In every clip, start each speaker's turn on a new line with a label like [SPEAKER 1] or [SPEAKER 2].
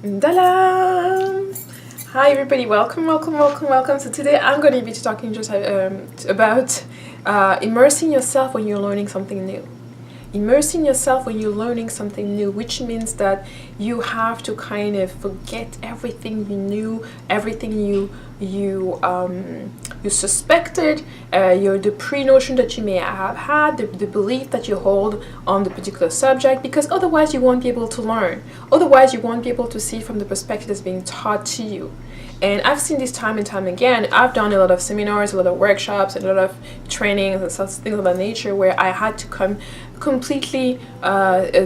[SPEAKER 1] Dala! Hi everybody, welcome. So today I'm going to be talking just about immersing yourself when you're learning something new. Immersing yourself when you're learning something new, which means that you have to kind of forget everything you knew, everything you suspected, the pre-notion that you may have had, the belief that you hold on the particular subject, because otherwise you won't be able to learn. Otherwise you won't be able to see from the perspective that's being taught to you. And I've seen this time and time again. I've done a lot of seminars, a lot of workshops, a lot of trainings and such things of that nature where I had to completely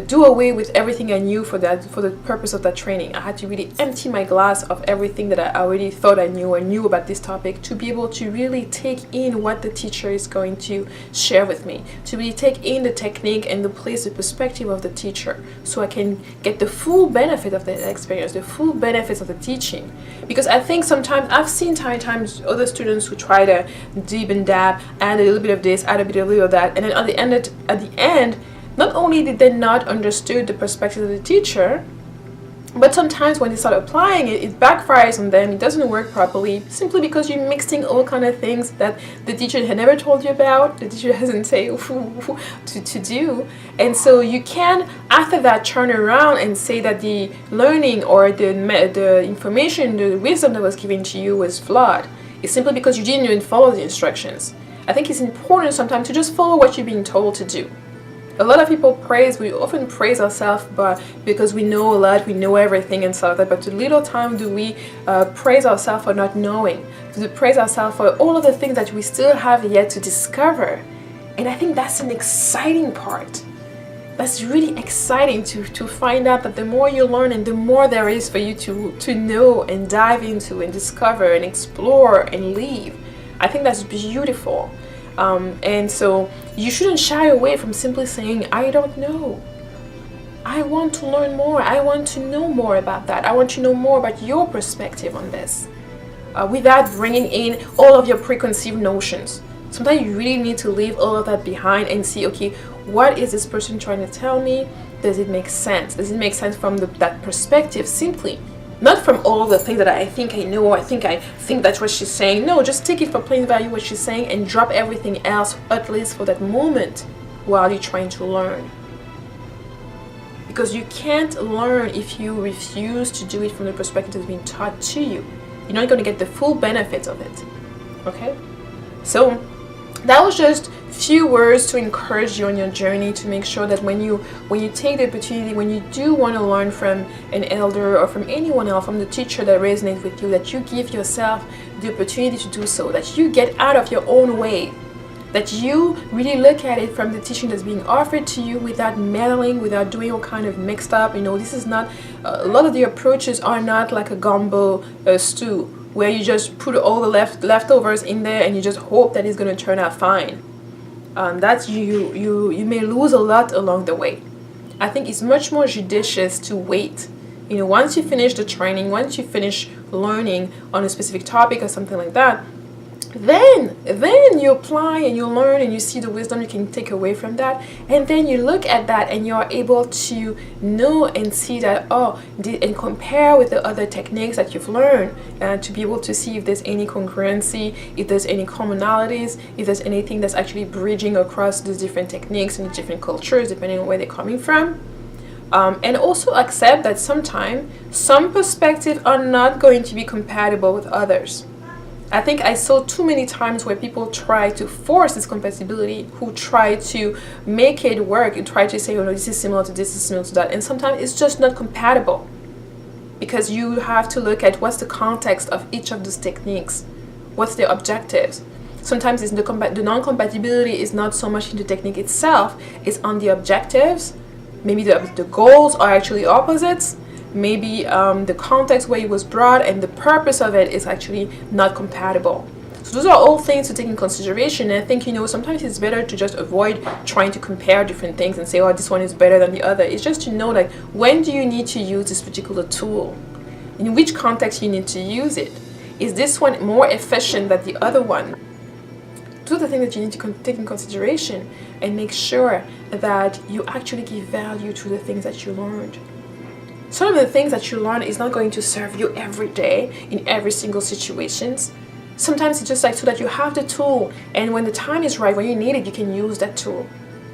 [SPEAKER 1] do away with everything I knew for the purpose of that training. I had to really empty my glass of everything that I already thought I knew or knew about this topic to be able to really take in what the teacher is going to share with me, to really take in the technique and the place, the perspective of the teacher, so I can get the full benefit of the experience, the full benefits of the teaching. Because I think sometimes I've seen times other students who try to dib and dab, add a little bit of this, add a bit of that, and then at the end, not only did they not understood the perspective of the teacher, but sometimes when they start applying it, it backfires on them. It doesn't work properly simply because you're mixing all kind of things that the teacher had never told you about, the teacher hasn't said to do. And so you can, after that, turn around and say that the learning or the information, the wisdom that was given to you was flawed. It's simply because you didn't even follow the instructions. I think it's important sometimes to just follow what you're being told to do. A lot of people we often praise ourselves because we know a lot, we know everything and stuff like that, but the little time do we praise ourselves for not knowing, to praise ourselves for all of the things that we still have yet to discover. And I think that's an exciting part. That's really exciting to find out that the more you learn and the more there is for you to know and dive into and discover and explore and leave. I think that's beautiful. And so you shouldn't shy away from simply saying, I don't know. I want to learn more. I want to know more about that. I want to know more about your perspective on this, without bringing in all of your preconceived notions. Sometimes you really need to leave all of that behind and see, okay, what is this person trying to tell me? Does it make sense? Does it make sense from that perspective simply? Not from all the things that I think I know, I think that's what she's saying. No, just take it for plain value what she's saying and drop everything else, at least for that moment, while you're trying to learn. Because you can't learn if you refuse to do it from the perspective that's being taught to you. You're not going to get the full benefits of it. Okay? So that was just few words to encourage you on your journey, to make sure that when you take the opportunity, when you do want to learn from an elder or from anyone else, from the teacher that resonates with you, that you give yourself the opportunity to do so, that you get out of your own way, that you really look at it from the teaching that's being offered to you without meddling, without doing all kind of mixed up. This is not, a lot of the approaches are not like a gumbo stew, where you just put all the leftovers in there and you just hope that it's going to turn out fine. That's you may lose a lot along the way. I think it's much more judicious to wait. Once you finish the training, once you finish learning on a specific topic or something like that, then you apply and you learn and you see the wisdom you can take away from that, and then you look at that and you are able to know and see that, and compare with the other techniques that you've learned, to be able to see if there's any congruency, if there's any commonalities, if there's anything that's actually bridging across the different techniques and the different cultures depending on where they're coming from. And also accept that sometimes some perspectives are not going to be compatible with others. I think I saw too many times where people try to force this compatibility, who try to make it work and try to say, oh no, this is similar to this is similar to that, and sometimes it's just not compatible, because you have to look at what's the context of each of those techniques, what's their objectives. Sometimes it's the non-compatibility is not so much in the technique itself, it's on the objectives. Maybe the goals are actually opposites. Maybe the context where it was brought and the purpose of it is actually not compatible. So those are all things to take in consideration. And I think, sometimes it's better to just avoid trying to compare different things and say, oh, this one is better than the other. It's just to know, like, when do you need to use this particular tool? In which context you need to use it? Is this one more efficient than the other one? Those are the things that you need to take in consideration and make sure that you actually give value to the things that you learned. some of the things that you learn is not going to serve you every day in every single situations. Sometimes it's just like so that you have the tool, and when the time is right, when you need it, you can use that tool.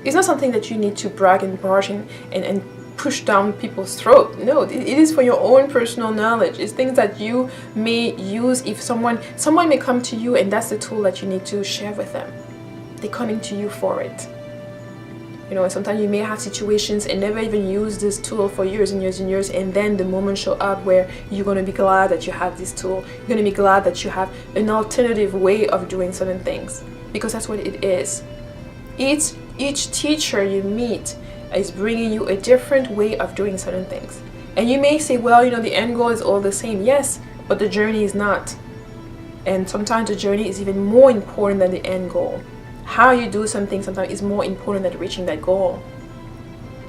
[SPEAKER 1] It's not something that you need to brag and barge and push down people's throat. No, it is for your own personal knowledge. It's things that you may use if someone may come to you, and that's the tool that you need to share with them. They're coming to you for it. You know, sometimes you may have situations and never even use this tool for years and years and years, and then the moment show up where you're going to be glad that you have this tool. You're going to be glad that you have an alternative way of doing certain things, because that's what it is. Each teacher you meet is bringing you a different way of doing certain things. And you may say, well, you know, the end goal is all the same. Yes, but the journey is not. And sometimes the journey is even more important than the end goal. How you do something sometimes is more important than reaching that goal,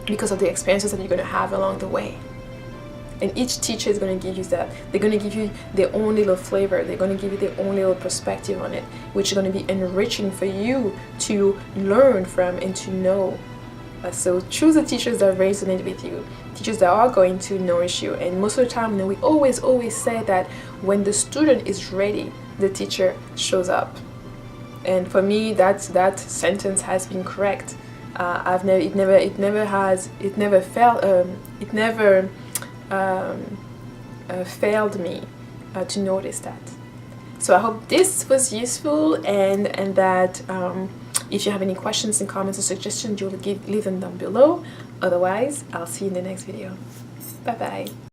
[SPEAKER 1] because of the experiences that you're going to have along the way. And each teacher is going to give you that. They're going to give you their own little flavor. They're going to give you their own little perspective on it, which is going to be enriching for you to learn from and to know. So choose the teachers that resonate with you, teachers that are going to nourish you. And most of the time, you know, we always say that when the student is ready, the teacher shows up. And for me, that sentence has been correct. It never failed me to notice that. So I hope this was useful, and that if you have any questions and comments or suggestions, you'll leave them down below. Otherwise, I'll see you in the next video. Bye bye.